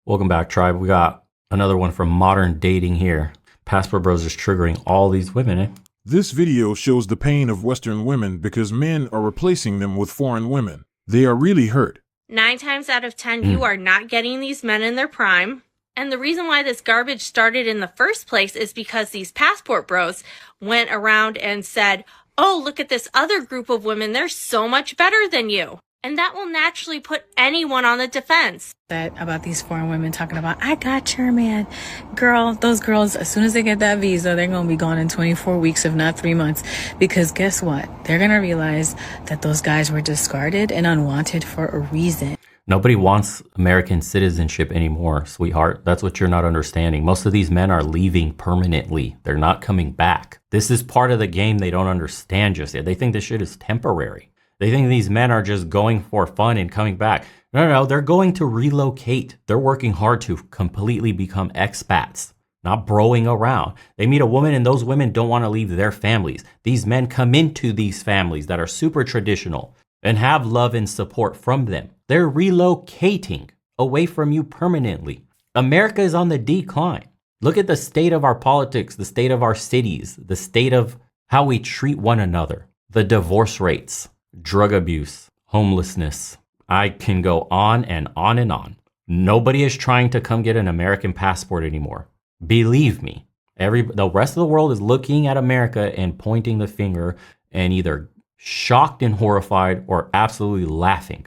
Welcome back, tribe. We got another one from Modern Dating here. Passport Bros is triggering all these women, eh? This video shows the pain of Western women because men are replacing them with foreign women. They are really hurt. 9 times out of 10, you are not getting these men in their prime. And the reason why this garbage started in the first place is because these passport bros went around and said, oh, look at this other group of women. They're so much better than you. And that will naturally put anyone on the defense. That about these foreign women talking about, I got your man. Girl, those girls, as soon as they get that visa, they're going to be gone in 24 weeks, if not 3 months. Because guess what? They're going to realize that those guys were discarded and unwanted for a reason. Nobody wants American citizenship anymore, sweetheart. That's what you're not understanding. Most of these men are leaving permanently. They're not coming back. This is part of the game they don't understand just yet. They think this shit is temporary. They think these men are just going for fun and coming back. No, they're going to relocate. They're working hard to completely become expats, not broing around. They meet a woman and those women don't want to leave their families. These men come into these families that are super traditional and have love and support from them. They're relocating away from you permanently. America is on the decline. Look at the state of our politics, the state of our cities, the state of how we treat one another, the divorce rates, drug abuse, homelessness. I can go on and on and on. Nobody is trying to come get an American passport anymore. Believe me, the rest of the world is looking at America and pointing the finger and either shocked and horrified or absolutely laughing.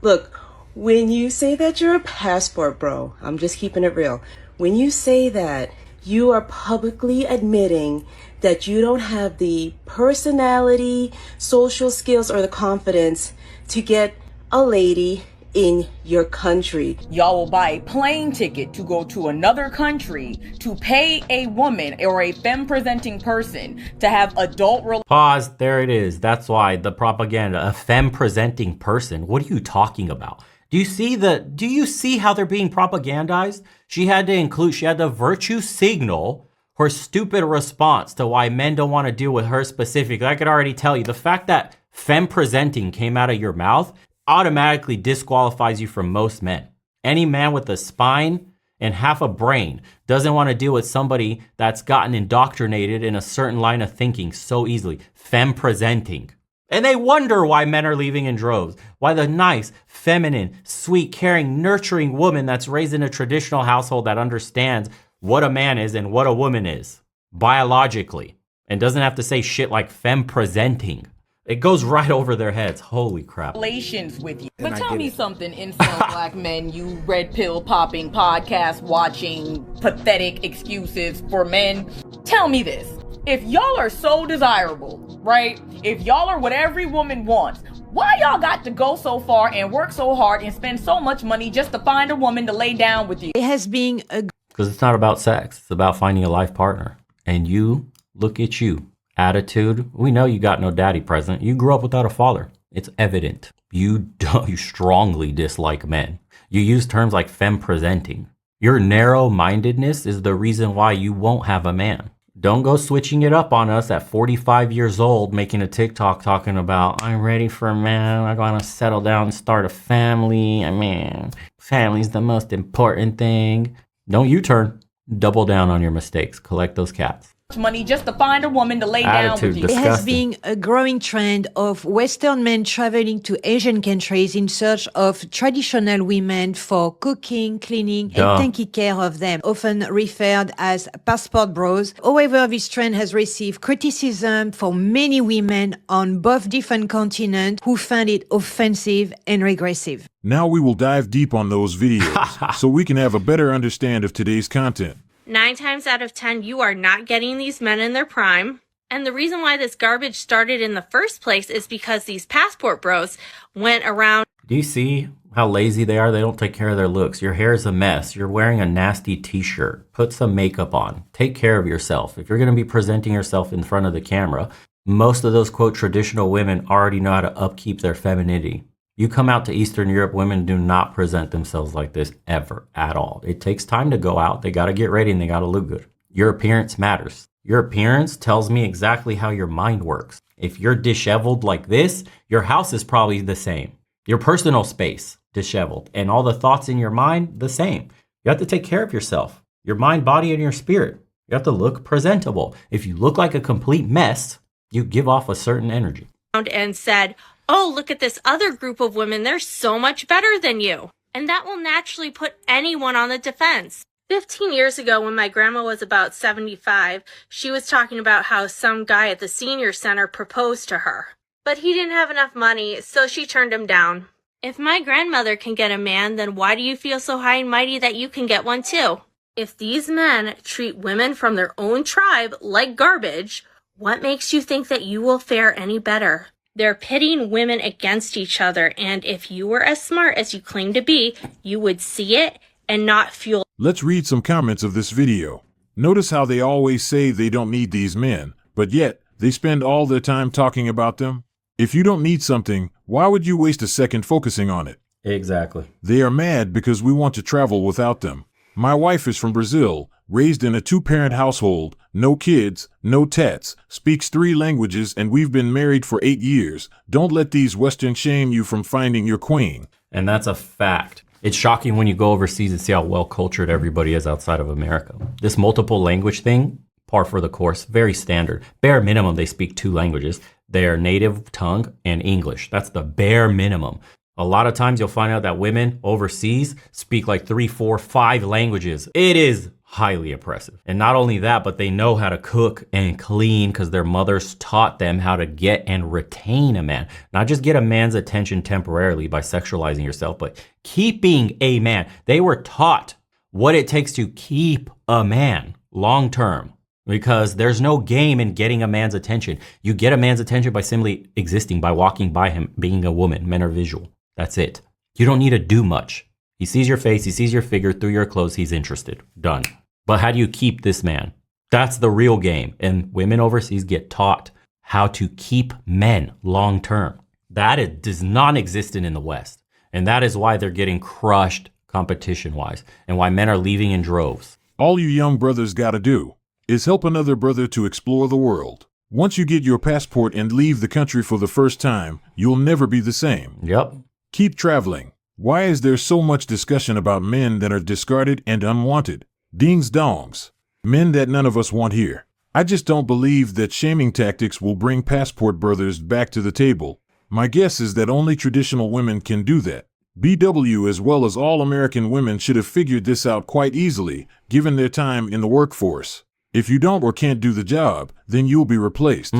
Look, when you say that you're a passport bro, I'm just keeping it real. When you say that, you are publicly admitting that you don't have the personality, social skills, or the confidence to get a lady in your country. Y'all will buy a plane ticket to go to another country to pay a woman or a femme-presenting person to have adult relations. Pause. There it is. That's why the propaganda. A femme-presenting person. What are you talking about? Do you see how they're being propagandized? She had to virtue signal her stupid response to why men don't want to deal with her specifically. I could already tell you the fact that femme-presenting came out of your mouth automatically disqualifies you from most men. Any man with a spine and half a brain doesn't want to deal with somebody that's gotten indoctrinated in a certain line of thinking so easily. Femme-presenting. And they wonder why men are leaving in droves. Why the nice, feminine, sweet, caring, nurturing woman that's raised in a traditional household that understands what a man is and what a woman is biologically and doesn't have to say shit like femme-presenting. It goes right over their heads. Holy crap. Relations with you. But tell me something, incel black men, you red pill popping, podcast watching, pathetic excuses for men. Tell me this. If y'all are so desirable, right? If y'all are what every woman wants, why y'all got to go so far and work so hard and spend so much money just to find a woman to lay down with you? It has been a... Because it's not about sex. It's about finding a life partner. And you, look at you. Attitude. We know you got no daddy present. You grew up without a father. It's evident. You strongly dislike men. You use terms like femme-presenting. Your narrow-mindedness is the reason why you won't have a man. Don't go switching it up on us at 45 years old, making a TikTok talking about, I'm ready for a man, I want to settle down and start a family. I mean, family's the most important thing. Don't U-turn. Double down on your mistakes. Collect those cats. Money just to find a woman to lay down with you. It has been a growing trend of Western men traveling to Asian countries in search of traditional women for cooking, cleaning, and taking care of them, often referred as passport bros. However, this trend has received criticism from many women on both different continents who find it offensive and regressive. Now we will dive deep on those videos so we can have a better understanding of today's content. 9 times out of 10, you are not getting these men in their prime. And the reason why this garbage started in the first place is because these passport bros went around. Do you see how lazy they are? They don't take care of their looks. Your hair is a mess. You're wearing a nasty t-shirt. Put some makeup on. Take care of yourself. If you're going to be presenting yourself in front of the camera, most of those, quote, traditional women already know how to upkeep their femininity. You come out to Eastern Europe, women do not present themselves like this ever, at all. It takes time to go out. They got to get ready and they got to look good. Your appearance matters. Your appearance tells me exactly how your mind works. If you're disheveled like this, your house is probably the same. Your personal space. disheveled. And all the thoughts in your mind, the same. You have to take care of yourself, your mind, body, and your spirit. You have to look presentable. If you look like a complete mess, you give off a certain energy. And said, oh, look at this other group of women. They're so much better than you. And that will naturally put anyone on the defense. 15 years ago, when my grandma was about 75, she was talking about how some guy at the senior center proposed to her. But he didn't have enough money, so she turned him down. If my grandmother can get a man, then why do you feel so high and mighty that you can get one too? If these men treat women from their own tribe like garbage, what makes you think that you will fare any better? They're pitting women against each other, and if you were as smart as you claim to be, you would see it and not fuel. Let's read some comments of this video. Notice how they always say they don't need these men, but yet they spend all their time talking about them. If you don't need something, why would you waste a second focusing on it? Exactly. They are mad because we want to travel without them. My wife is from Brazil, raised in a 2-parent household, no kids, no tats, speaks 3 languages, and we've been married for 8 years. Don't let these Westerns shame you from finding your queen. And that's a fact. It's shocking when you go overseas and see how well cultured everybody is outside of America. This multiple language thing, par for the course, very standard. Bare minimum, they speak 2 languages. Their native tongue and English. That's the bare minimum. A lot of times you'll find out that women overseas speak like 3, 4, 5 languages. It is highly oppressive. And not only that, but they know how to cook and clean because their mothers taught them how to get and retain a man. Not just get a man's attention temporarily by sexualizing yourself, but keeping a man. They were taught what it takes to keep a man long term. Because there's no game in getting a man's attention. You get a man's attention by simply existing, by walking by him, being a woman. Men are visual. That's it. You don't need to do much. He sees your face, he sees your figure through your clothes, he's interested. Done. But how do you keep this man? That's the real game. And women overseas get taught how to keep men long term. That does not exist in the West. And that is why they're getting crushed competition-wise and why men are leaving in droves. All you young brothers gotta do is help another brother to explore the world. Once you get your passport and leave the country for the first time, you'll never be the same. Yep. Keep traveling. Why is there so much discussion about men that are discarded and unwanted? Dings dongs. Men that none of us want here. I just don't believe that shaming tactics will bring passport brothers back to the table. My guess is that only traditional women can do that. BW as well as all American women should have figured this out quite easily, given their time in the workforce. If you don't or can't do the job, then you'll be replaced.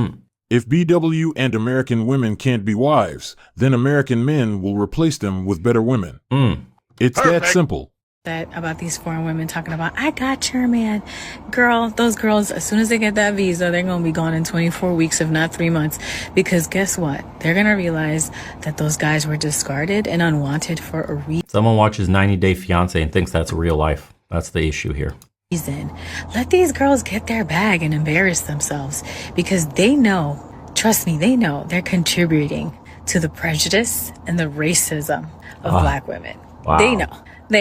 If BW and American women can't be wives, then American men will replace them with better women. It's that simple. That about these foreign women talking about, I got your man. Girl, those girls, as soon as they get that visa, they're going to be gone in 24 weeks, if not 3 months. Because guess what? They're going to realize that those guys were discarded and unwanted for a reason. Someone watches 90 Day Fiancé and thinks that's real life. That's the issue here. Let these girls get their bag and embarrass themselves because they know, trust me, they know they're contributing to the prejudice and the racism of Black women. Wow. They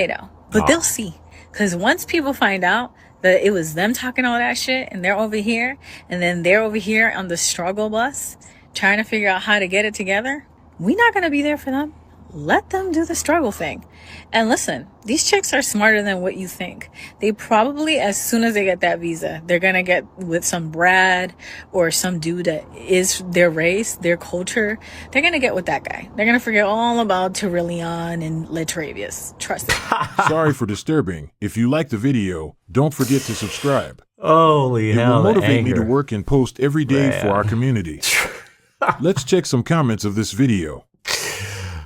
know, but they'll see. Because once people find out that it was them talking all that shit and they're over here and then they're over here on the struggle bus trying to figure out how to get it together, we're not going to be there for them. Let them do the struggle thing. And listen, these chicks are smarter than what you think. They probably, as soon as they get that visa, they're going to get with some Brad or some dude that is their race, their culture. They're going to get with that guy. They're going to forget all about Terillion and Latravius. Trust me. Sorry for disturbing. If you like the video, don't forget to subscribe. Holy hell, it will motivate me anger. to work and post every day Man. for our community. Let's check some comments of this video.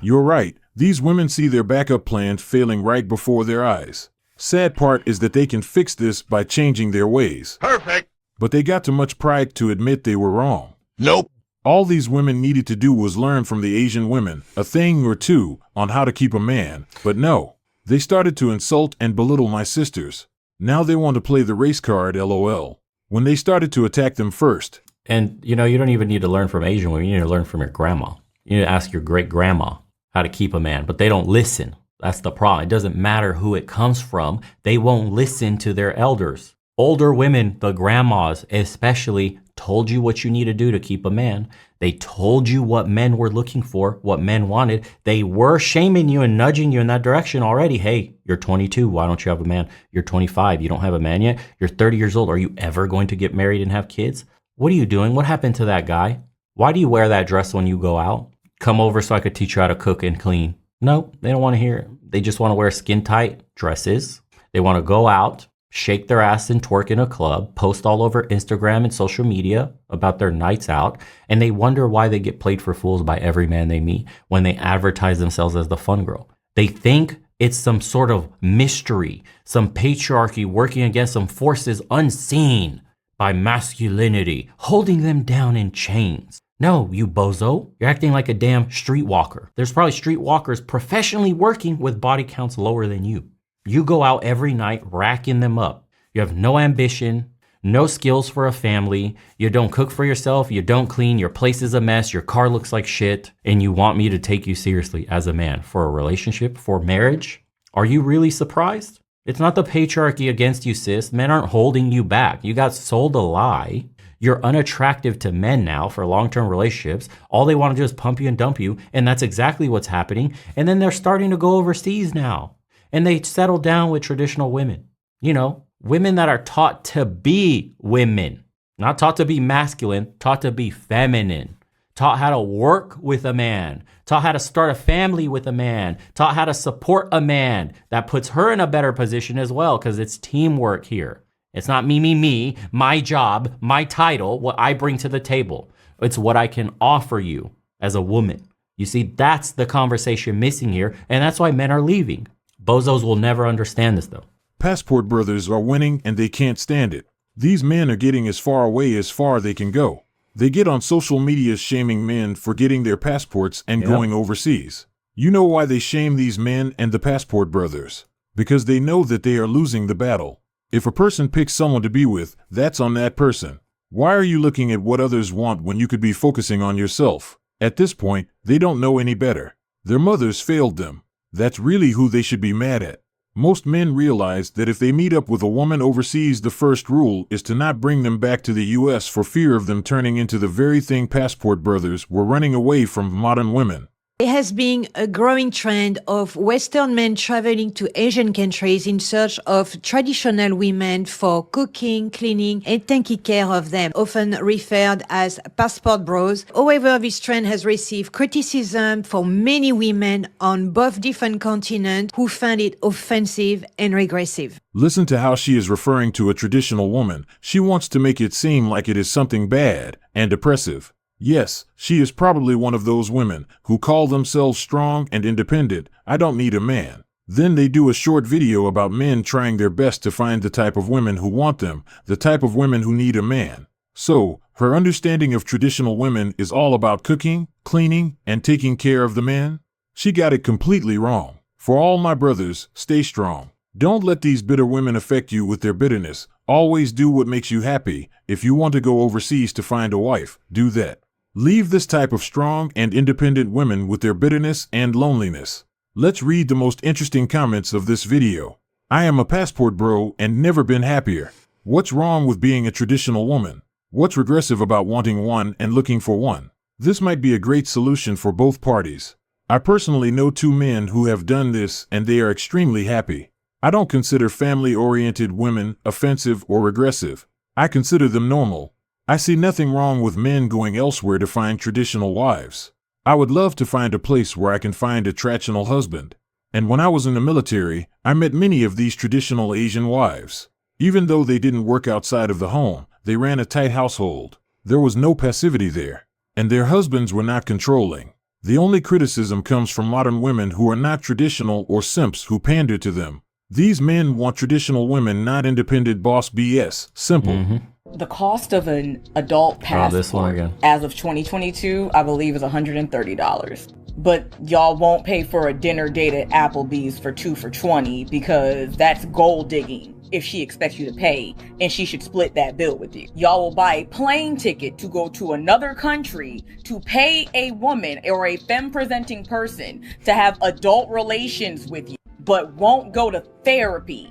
You're right. These women see their backup plans failing right before their eyes. Sad part is that they can fix this by changing their ways. Perfect. But they got too much pride to admit they were wrong. Nope. All these women needed to do was learn from the Asian women a thing or two on how to keep a man. But no, they started to insult and belittle my sisters. Now they want to play the race card, LOL. When they started to attack them first. And, you don't even need to learn from Asian women. You need to learn from your grandma. You need to ask your great-grandma how to keep a man. But they don't listen. That's the problem. It doesn't matter who it comes from. They won't listen to their elders. Older women, the grandmas especially, told you what you need to do to keep a man. They told you what men were looking for, what men wanted. They were shaming you and nudging you in that direction already. Hey, you're 22. Why don't you have a man? You're 25. You don't have a man yet. You're 30 years old. Are you ever going to get married and have kids? What are you doing? What happened to that guy? Why do you wear that dress when you go out? Come over so I could teach you how to cook and clean. No, they don't want to hear it. They just want to wear skin tight dresses. They want to go out, shake their ass and twerk in a club, post all over Instagram and social media about their nights out, and they wonder why they get played for fools by every man they meet when they advertise themselves as the fun girl. They think it's some sort of mystery, some patriarchy working against some forces unseen by masculinity, holding them down in chains. No, you bozo, you're acting like a damn streetwalker. There's probably streetwalkers professionally working with body counts lower than you. You go out every night racking them up. You have no ambition, no skills for a family. You don't cook for yourself. You don't clean. Your place is a mess. Your car looks like shit. And you want me to take you seriously as a man for a relationship, for marriage? Are you really surprised? It's not the patriarchy against you, sis. Men aren't holding you back. You got sold a lie. You're unattractive to men now for long-term relationships. All they want to do is pump you and dump you. And that's exactly what's happening. And then they're starting to go overseas now. And they settle down with traditional women. You know, women that are taught to be women. Not taught to be masculine, taught to be feminine. Taught how to work with a man. Taught how to start a family with a man. Taught how to support a man. That puts her in a better position as well because it's teamwork here. It's not me, my job, my title, what I bring to the table. It's what I can offer you as a woman. You see, that's the conversation missing here, and that's why men are leaving. Bozos will never understand this, though. Passport brothers are winning, and they can't stand it. These men are getting as far away as far they can go. They get on social media shaming men for getting their passports and going overseas. You know why they shame these men and the passport brothers? Because they know that they are losing the battle. If a person picks someone to be with, that's on that person. Why are you looking at what others want when you could be focusing on yourself? At this point, they don't know any better. Their mothers failed them. That's really who they should be mad at. Most men realize that if they meet up with a woman overseas, the first rule is to not bring them back to the U.S. for fear of them turning into the very thing passport brothers were running away from: modern women. There has been a growing trend of Western men traveling to Asian countries in search of traditional women for cooking, cleaning, and taking care of them, often referred as passport bros. However, this trend has received criticism from many women on both different continents who find it offensive and regressive. Listen to how she is referring to a traditional woman. She wants to make it seem like it is something bad and oppressive. Yes, she is probably one of those women who call themselves strong and independent. I don't need a man. Then they do a short video about men trying their best to find the type of women who want them, the type of women who need a man. So, her understanding of traditional women is all about cooking, cleaning, and taking care of the man? She got it completely wrong. For all my brothers, stay strong. Don't let these bitter women affect you with their bitterness. Always do what makes you happy. If you want to go overseas to find a wife, do that. Leave this type of strong and independent women with their bitterness and loneliness. Let's read the most interesting comments of this video. I am a passport bro and never been happier. What's wrong with being a traditional woman? What's regressive about wanting one and looking for one? This might be a great solution for both parties. I personally know 2 men who have done this and they are extremely happy. I don't consider family-oriented women offensive or regressive. I consider them normal. I see nothing wrong with men going elsewhere to find traditional wives. I would love to find a place where I can find a traditional husband. And when I was in the military, I met many of these traditional Asian wives. Even though they didn't work outside of the home, they ran a tight household. There was no passivity there. And their husbands were not controlling. The only criticism comes from modern women who are not traditional or simps who pander to them. These men want traditional women, not independent boss BS. Simple. The cost of an adult passport as of 2022, I believe, is $130. But y'all won't pay for a dinner date at Applebee's for 2 for $20 because that's gold digging if she expects you to pay, and she should split that bill with you. Y'all will buy a plane ticket to go to another country to pay a woman or a femme-presenting person to have adult relations with you, but won't go to therapy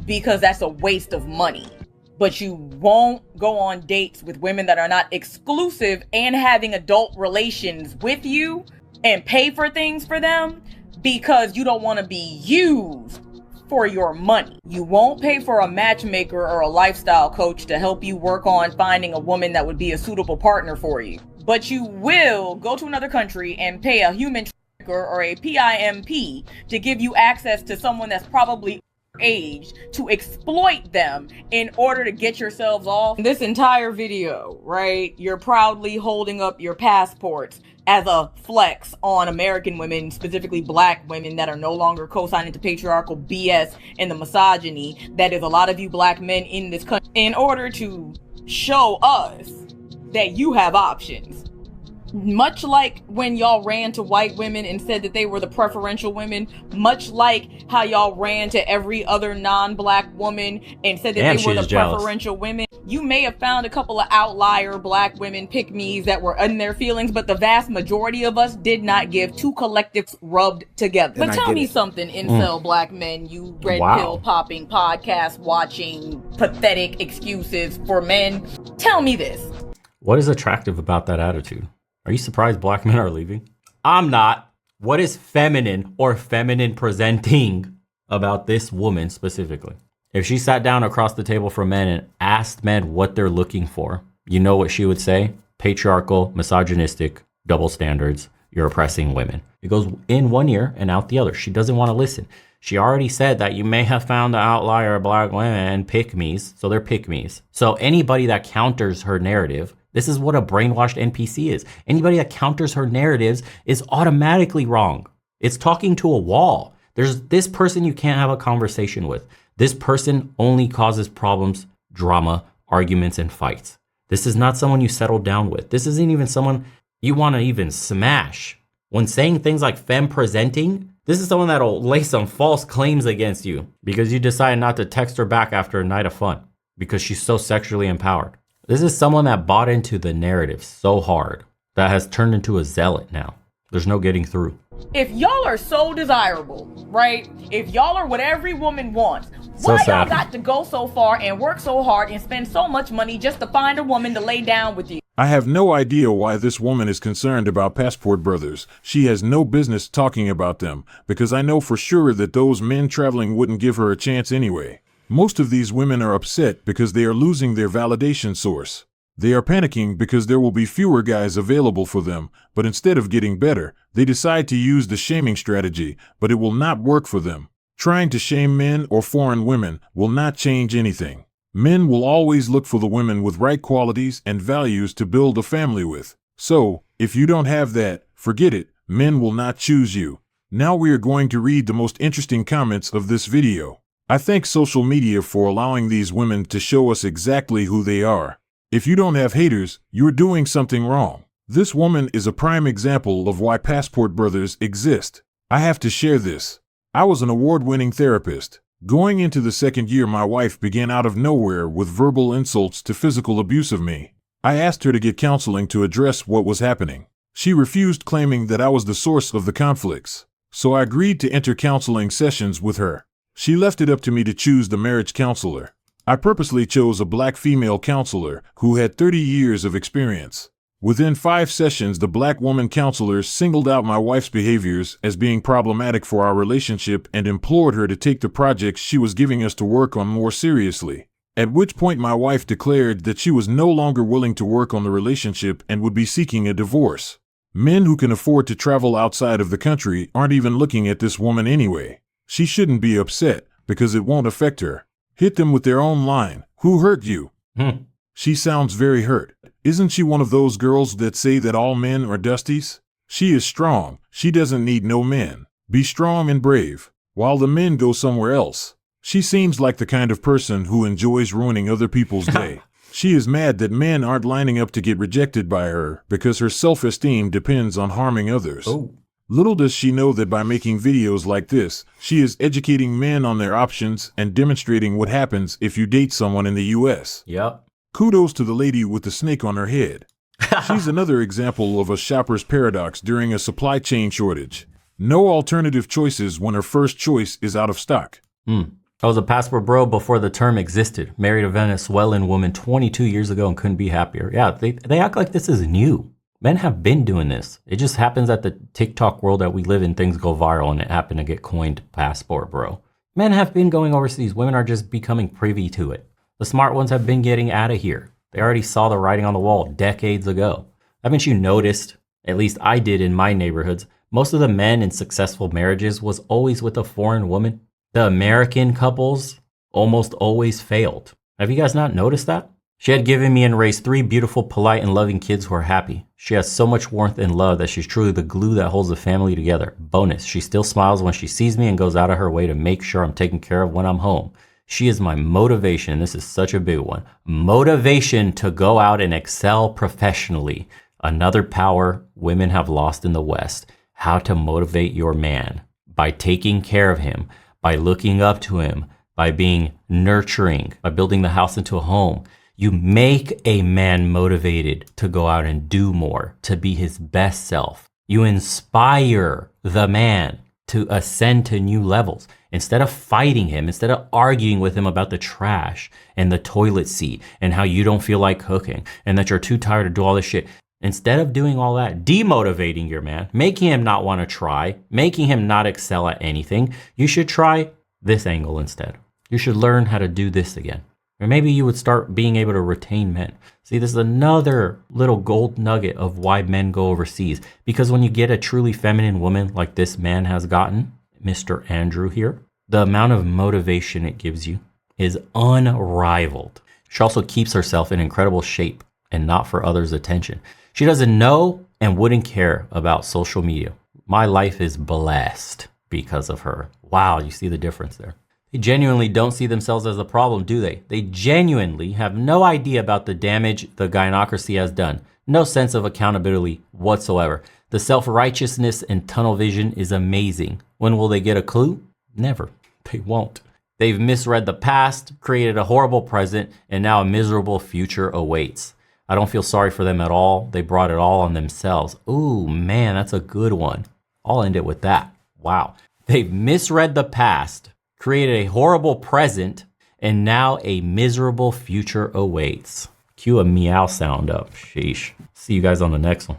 because that's a waste of money. but you won't go on dates with women that are not exclusive and having adult relations with you and pay for things for them because you don't want to be used for your money. You won't pay for a matchmaker or a lifestyle coach to help you work on finding a woman that would be a suitable partner for you. But you will go to another country and pay a human trafficker or a PIMP to give you access to someone that's probably age to exploit them in order to get yourselves off. In this entire video, right, you're proudly holding up your passports as a flex on American women, specifically black women that are no longer co-signing to patriarchal BS and the misogyny that is a lot of you black men in this country, in order to show us that you have options. Much like when y'all ran to white women and said that they were the preferential women, much like how y'all ran to every other non-black woman and said that they were the preferential women. You may have found a couple of outlier black women pick-me's that were in their feelings, but the vast majority of us did not give two collectives rubbed together. But tell me something, incel black men, you red pill popping, podcast watching, pathetic excuses for men. Tell me this. What is attractive about that attitude? Are you surprised black men are leaving? I'm not. What is feminine or feminine presenting about this woman specifically? If she sat down across the table from men and asked men what they're looking for, you know what she would say? Patriarchal, misogynistic, double standards. You're oppressing women. It goes in one ear and out the other. She doesn't want to listen. She already said that you may have found the outlier black women pick-me's. So they're pick-me's. So anybody that counters her narrative, this is what a brainwashed NPC is. Anybody that counters her narratives is automatically wrong. It's talking to a wall. There's this person you can't have a conversation with. This person only causes problems, drama, arguments, and fights. This is not someone you settle down with. This isn't even someone you want to even smash. When saying things like femme presenting, this is someone that'll lay some false claims against you because you decide not to text her back after a night of fun because she's so sexually empowered. This is someone that bought into the narrative so hard that has turned into a zealot now. There's no getting through. If y'all are so desirable, right? If y'all are what every woman wants, why y'all got to go so far and work so hard and spend so much money just to find a woman to lay down with you? I have no idea why this woman is concerned about passport brothers. She has no business talking about them because I know for sure that those men traveling wouldn't give her a chance anyway. Most of these women are upset because they are losing their validation source. They are panicking because there will be fewer guys available for them, but instead of getting better, they decide to use the shaming strategy, but it will not work for them. Trying to shame men or foreign women will not change anything. Men will always look for the women with right qualities and values to build a family with. So, if you don't have that, forget it, men will not choose you. Now we are going to read the most interesting comments of this video. I thank social media for allowing these women to show us exactly who they are. If you don't have haters, you're doing something wrong. This woman is a prime example of why passport brothers exist. I have to share this. I was an award-winning therapist. Going into the second year, my wife began out of nowhere with verbal insults to physical abuse of me. I asked her to get counseling to address what was happening. She refused, claiming that I was the source of the conflicts. So I agreed to enter counseling sessions with her. She left it up to me to choose the marriage counselor. I purposely chose a black female counselor who had 30 years of experience. Within 5 sessions, the black woman counselor singled out my wife's behaviors as being problematic for our relationship and implored her to take the projects she was giving us to work on more seriously. At which point my wife declared that she was no longer willing to work on the relationship and would be seeking a divorce. Men who can afford to travel outside of the country aren't even looking at this woman anyway. She shouldn't be upset because it won't affect her. Hit them with their own line. Who hurt you? She sounds very hurt. Isn't she one of those girls that say that all men are dusties? She is strong. She doesn't need no men. Be strong and brave, while the men go somewhere else. She seems like the kind of person who enjoys ruining other people's day. She is mad that men aren't lining up to get rejected by her because her self-esteem depends on harming others. Little does she know that by making videos like this, she is educating men on their options and demonstrating what happens if you date someone in the U.S. Yep. Kudos to the lady with the snake on her head. She's another example of a shopper's paradox during a supply chain shortage. No alternative choices when her first choice is out of stock. I was a passport bro before the term existed. Married a Venezuelan woman 22 years ago and couldn't be happier. Yeah, they act like this is new. Men have been doing this. It just happens that the TikTok world that we live in, things go viral and it happened to get coined passport bro. Men have been going overseas. Women are just becoming privy to it. The smart ones have been getting out of here. They already saw the writing on the wall decades ago. Haven't you noticed, at least I did in my neighborhoods, most of the men in successful marriages was always with a foreign woman? The American couples almost always failed. Have you guys not noticed that? She had given me and raised 3 beautiful, polite, and loving kids who are happy. She has so much warmth and love that she's truly the glue that holds the family together. Bonus, she still smiles when she sees me and goes out of her way to make sure I'm taken care of when I'm home. She is my motivation. This is such a big one. Motivation to go out and excel professionally. Another power women have lost in the West. How to motivate your man. By taking care of him, by looking up to him, by being nurturing, by building the house into a home. You make a man motivated to go out and do more, to be his best self. You inspire the man to ascend to new levels. Instead of fighting him, instead of arguing with him about the trash and the toilet seat and how you don't feel like cooking and that you're too tired to do all this shit. Instead of doing all that, demotivating your man, making him not want to try, making him not excel at anything, you should try this angle instead. You should learn how to do this again. Or maybe you would start being able to retain men. See, this is another little gold nugget of why men go overseas. Because when you get a truly feminine woman like this man has gotten, Mr. Andrew here, the amount of motivation it gives you is unrivaled. She also keeps herself in incredible shape and not for others' attention. She doesn't know and wouldn't care about social media. My life is blessed because of her. Wow, you see the difference there. They genuinely don't see themselves as a problem, do they? They genuinely have no idea about the damage the gynocracy has done. No sense of accountability whatsoever. The self-righteousness and tunnel vision is amazing. When will they get a clue? Never. They won't. They've misread the past, created a horrible present, and now a miserable future awaits. I don't feel sorry for them at all. They brought it all on themselves. Ooh, man, that's a good one. I'll end it with that. Wow. They've misread the past, created a horrible present, and now a miserable future awaits. Cue a meow sound up. Sheesh. See you guys on the next one.